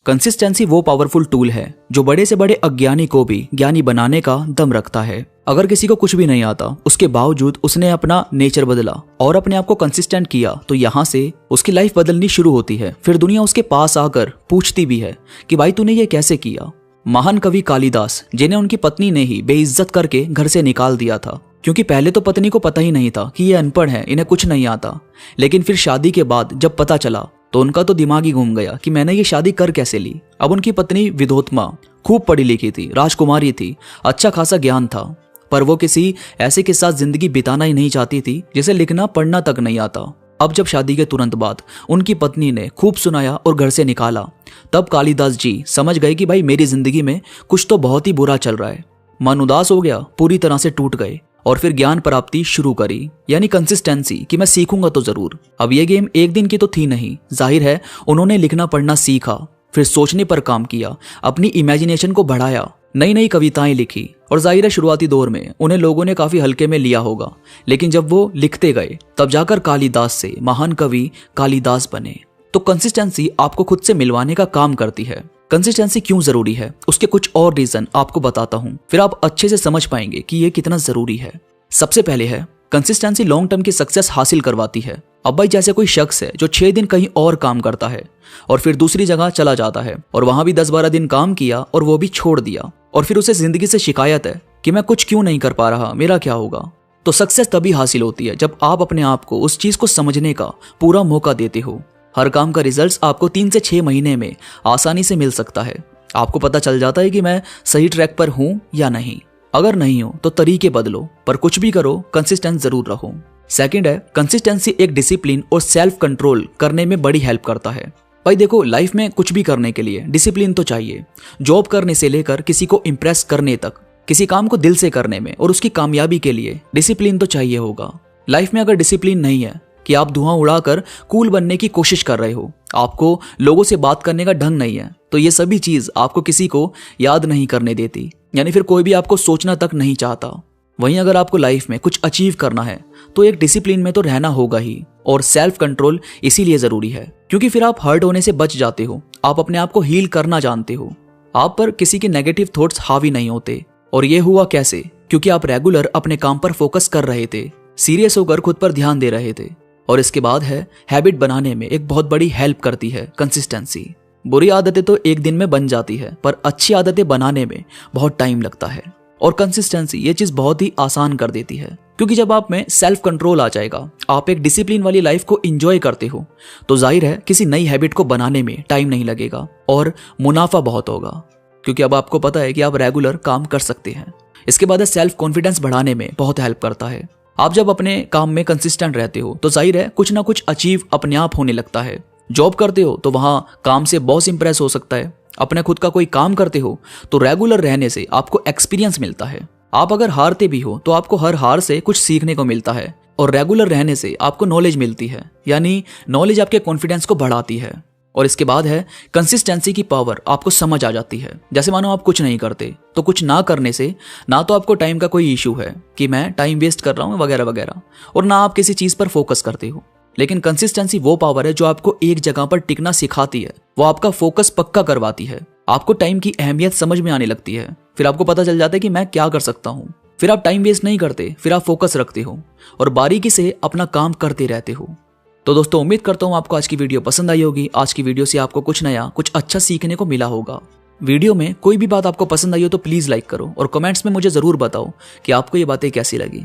Consistency वो powerful tool है जो बड़े से बड़े अज्ञानी को भी ज्ञानी बनाने का दम रखता है। अगर किसी को कुछ भी नहीं आता, उसके बावजूद उसने अपना नेचर बदला और अपने आप को कंसिस्टेंट किया, तो यहाँ से उसकी लाइफ बदलनी शुरू होती है। फिर दुनिया उसके पास आकर पूछती भी है कि भाई तूने ये कैसे किया। महान कवि कालिदास, जिन्हें उनकी पत्नी ने ही बेइज्जत करके घर से निकाल दिया था, क्योंकि पहले तो पत्नी को पता ही नहीं था कि ये अनपढ़ है, इन्हें कुछ नहीं आता। लेकिन फिर शादी के बाद जब पता चला तो उनका तो दिमाग ही घूम गया कि मैंने ये शादी कर कैसे ली। अब उनकी पत्नी विधोत्मा खूब पढ़ी लिखी थी, राजकुमारी थी, अच्छा खासा ज्ञान था, पर वो किसी ऐसे के साथ जिंदगी बिताना ही नहीं चाहती थी जिसे लिखना पढ़ना तक नहीं आता। अब जब शादी के तुरंत बाद उनकी पत्नी ने खूब सुनाया और घर से निकाला, तब कालिदास जी समझ गए कि भाई मेरी जिंदगी में कुछ तो बहुत ही बुरा चल रहा है। मन उदास हो गया, पूरी तरह से टूट गए और फिर ज्ञान प्राप्ति शुरू करी, यानी कंसिस्टेंसी, कि मैं सीखूंगा तो जरूर। अब ये गेम एक दिन की तो थी नहीं, जाहिर है उन्होंने लिखना पढ़ना सीखा, फिर सोचने पर काम किया, अपनी इमेजिनेशन को बढ़ाया, नई नई कविताएं लिखी। और जाहिर है शुरुआती दौर में उन्हें लोगों ने काफी हल्के में लिया होगा, लेकिन जब वो लिखते गए तब जाकर कालिदास से महान कवि कालिदास बने। तो कंसिस्टेंसी आपको खुद से मिलवाने का काम करती है। कंसिस्टेंसी क्यों जरूरी है, उसके कुछ और रीजन आपको बताता हूं, फिर आप अच्छे से समझ पाएंगे कि ये कितना जरूरी है। सबसे पहले है, कंसिस्टेंसी लॉन्ग टर्म की सक्सेस हासिल करवाती है। अब भाई जैसे कोई शख्स है जो 6 दिन कहीं और काम करता है और फिर दूसरी जगह चला जाता है और वहां भी 10-12 दिन काम किया और वो भी छोड़ दिया, और फिर उसे जिंदगी से शिकायत है कि मैं कुछ क्यों नहीं कर पा रहा, मेरा क्या होगा। तो सक्सेस तभी हासिल होती है जब आप अपने आप को उस चीज को समझने का पूरा मौका देते हो। हर काम का रिजल्ट आपको 3 से 6 महीने में आसानी से मिल सकता है। आपको पता चल जाता है कि मैं सही ट्रैक पर हूं या नहीं। अगर नहीं हो तो तरीके बदलो, पर कुछ भी करो कंसिस्टेंट जरूर रहो। सेकंड है, कंसिस्टेंसी एक डिसिप्लिन और सेल्फ कंट्रोल करने में बड़ी हेल्प करता है। भाई देखो, लाइफ में कुछ भी करने के लिए डिसिप्लिन तो चाहिए। जॉब करने से लेकर किसी को इम्प्रेस करने तक, किसी काम को दिल से करने में और उसकी कामयाबी के लिए डिसिप्लिन तो चाहिए होगा। लाइफ में अगर डिसिप्लिन नहीं है कि आप धुआं उड़ाकर कूल बनने की कोशिश कर रहे हो, आपको लोगों से बात करने का ढंग नहीं है, तो ये सभी चीज आपको किसी को याद नहीं करने देती, यानी फिर कोई भी आपको सोचना तक नहीं चाहता। वहीं अगर आपको लाइफ में कुछ अचीव करना है तो एक डिसिप्लिन में तो रहना होगा ही, और सेल्फ कंट्रोल इसीलिए जरूरी है क्योंकि फिर आप हर्ट होने से बच जाते हो, आप अपने आप को हील करना जानते हो, आप पर किसी के नेगेटिव थॉट्स हावी नहीं होते। और ये हुआ कैसे? क्योंकि आप रेगुलर अपने काम पर फोकस कर रहे थे, सीरियस होकर खुद पर ध्यान दे रहे थे। और इसके बाद है, हैबिट बनाने में एक बहुत बड़ी हेल्प करती है कंसिस्टेंसी। बुरी आदतें तो एक दिन में बन जाती है, पर अच्छी आदतें बनाने में बहुत टाइम लगता है, और कंसिस्टेंसी ये चीज बहुत ही आसान कर देती है। क्योंकि जब आप में सेल्फ कंट्रोल आ जाएगा, आप एक डिसिप्लिन वाली लाइफ को एंजॉय करते हो, तो जाहिर है किसी नई हैबिट को बनाने में टाइम नहीं लगेगा और मुनाफा बहुत होगा, क्योंकि अब आपको पता है कि आप रेगुलर काम कर सकते हैं। इसके बाद सेल्फ कॉन्फिडेंस बढ़ाने में बहुत हेल्प करता है। आप जब अपने काम में कंसिस्टेंट रहते हो तो जाहिर है कुछ ना कुछ अचीव अपने आप होने लगता है। जॉब करते हो तो वहां काम से बॉस इंप्रेस हो सकता है। अपने खुद का कोई काम करते हो तो रेगुलर रहने से आपको एक्सपीरियंस मिलता है। आप अगर हारते भी हो तो आपको हर हार से कुछ सीखने को मिलता है, और रेगुलर रहने से आपको नॉलेज मिलती है, यानी नॉलेज आपके कॉन्फिडेंस को बढ़ाती है। और इसके बाद है, कंसिस्टेंसी की पावर आपको समझ आ जाती है। जैसे मानो आप कुछ नहीं करते तो कुछ ना करने से ना तो आपको टाइम का कोई इशू है कि मैं टाइम वेस्ट कर रहा हूं वगैरह वगैरह, और ना आप किसी चीज पर फोकस करते हो। लेकिन कंसिस्टेंसी वो पावर है जो आपको एक जगह पर टिकना सिखाती है, वो आपका फोकस पक्का करवाती है। आपको टाइम की अहमियत समझ में आने लगती है, फिर आपको पता चल जाता है कि मैं क्या कर सकता हूँ। फिर आप टाइम वेस्ट नहीं करते, फिर आप फोकस रखते हो और बारीकी से अपना काम करते रहते हो। तो दोस्तों, उम्मीद करता हूँ आपको आज की वीडियो पसंद आई होगी। आज की वीडियो से आपको कुछ नया, कुछ अच्छा सीखने को मिला होगा। वीडियो में कोई भी बात आपको पसंद आई हो तो प्लीज लाइक करो और कमेंट्स में मुझे जरूर बताओ कि आपको ये बातें कैसी लगी।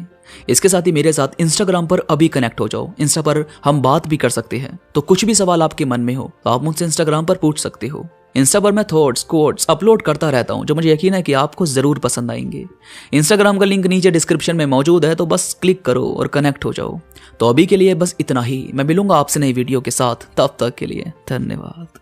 इसके साथ ही मेरे साथ इंस्टाग्राम पर अभी कनेक्ट हो जाओ। इंस्टा पर हम बात भी कर सकते हैं, तो कुछ भी सवाल आपके मन में हो तो आप मुझसे इंस्टाग्राम पर पूछ सकते हो। इंस्टा पर मैं थॉट्स, कोट्स अपलोड करता रहता हूं जो मुझे यकीन है कि आपको जरूर पसंद आएंगे। इंस्टाग्राम का लिंक नीचे डिस्क्रिप्शन में मौजूद है, तो बस क्लिक करो और कनेक्ट हो जाओ। तो अभी के लिए बस इतना ही। मैं मिलूंगा आपसे नई वीडियो के साथ, तब तक के लिए धन्यवाद।